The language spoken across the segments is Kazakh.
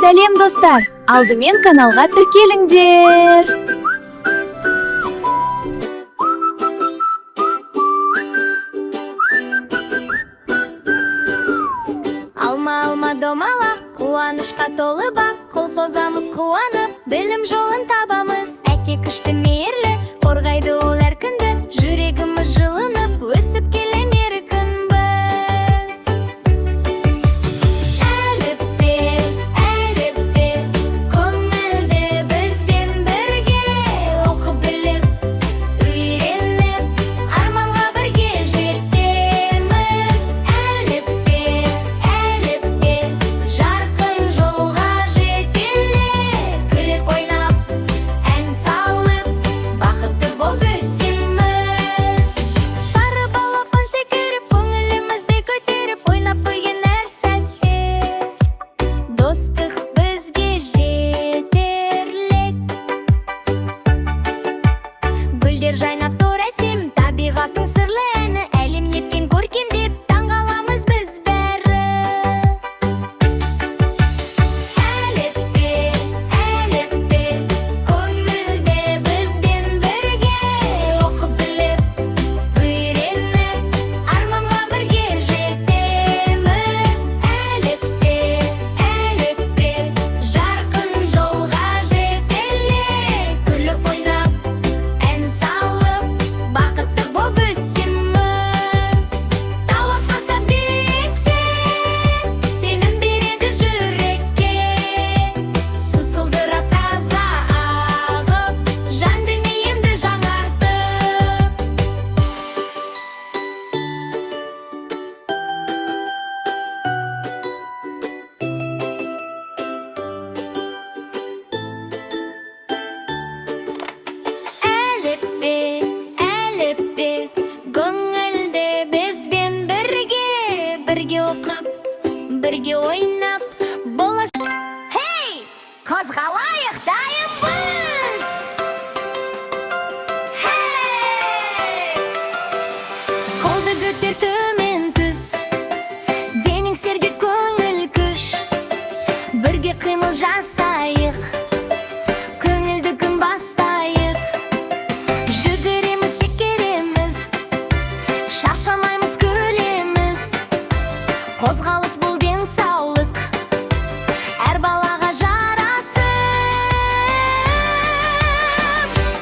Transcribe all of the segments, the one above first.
Сәлем достар, алдымен каналға тіркеліңдер. Алма домалақ, қуанышқа толы бақ, қол созамыз қуанып, білім жолын табамыз. Әке күшті мейірлі, қорғайды ол әр күнді, жүрегіміз жылынып, өсіп келем еркін біз. Әліппе, көңілді бізбен бірге, оқып біліп, үйреніп, арманға бірге жетеміз. Әліппе, жарқын жолға жетелер, күліп ойнап, ән салып, бақытты болып өсеміз. Сары балапан секіріп, көңілімізді көтеріп, ойнап күлген әр сәтте, достық бізге жетерлік. Гүлдер жайнап тұр әсем, табиғаттың сырлы әні, әлем неткен көркемдеп, таңғаламыз біз бәрі. Әліппе, көңілді бізбен бірге, оқып біліп, үйреніп, арманға бірге жетеміз. Әліппе, жарқын жолға жетелер, күліп ойнап, ән салып, бақытты болып өсеміз. Таласқанда биікте, сенім береді жүрекке, сусылдырап таза ағып, жан дүниемді жаңартып. Әліппе, көңілді бізбен бірге оқып, бірге ойнап, болашақ. Хей, қозғалайық, дайынбыз! Қолды көтер төмен түс, денең серге көңіл күш, бірге қимыл жасайық, көңілді күн бастайық. Жүгіреміз, секіреміз, шаршамаймыз, күлеміз, қозғалыс бұл денсаулық, әр балаға жарасып.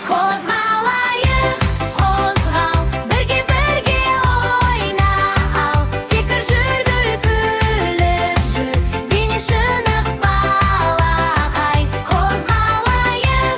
Қозғалайық, қозғал, бірге ойна ал, секір, жүгір, күліп жүр, дене шынық балақай. Қозғалайық,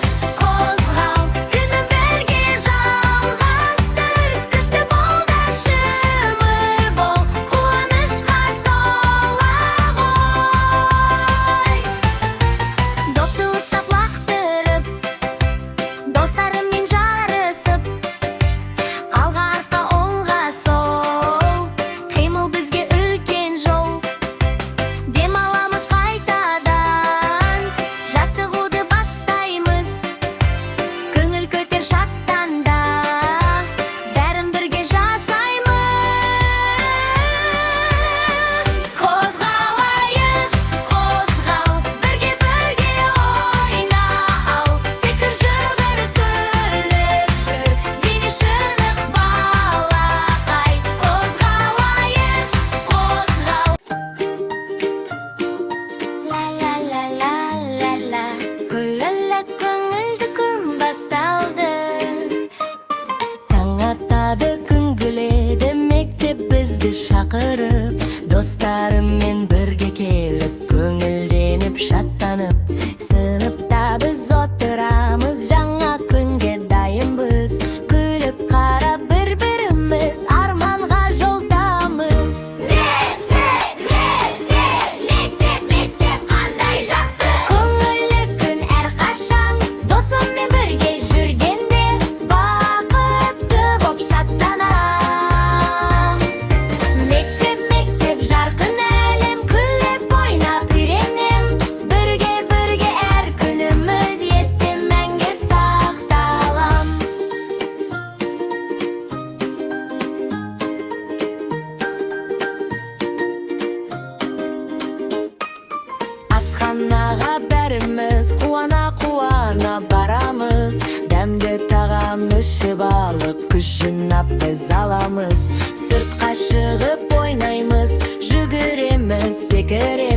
Таанышып алып күш жинап тез аламыз. Сыртқа шығып ойнаймыз, жүгіреміз, секіреміз.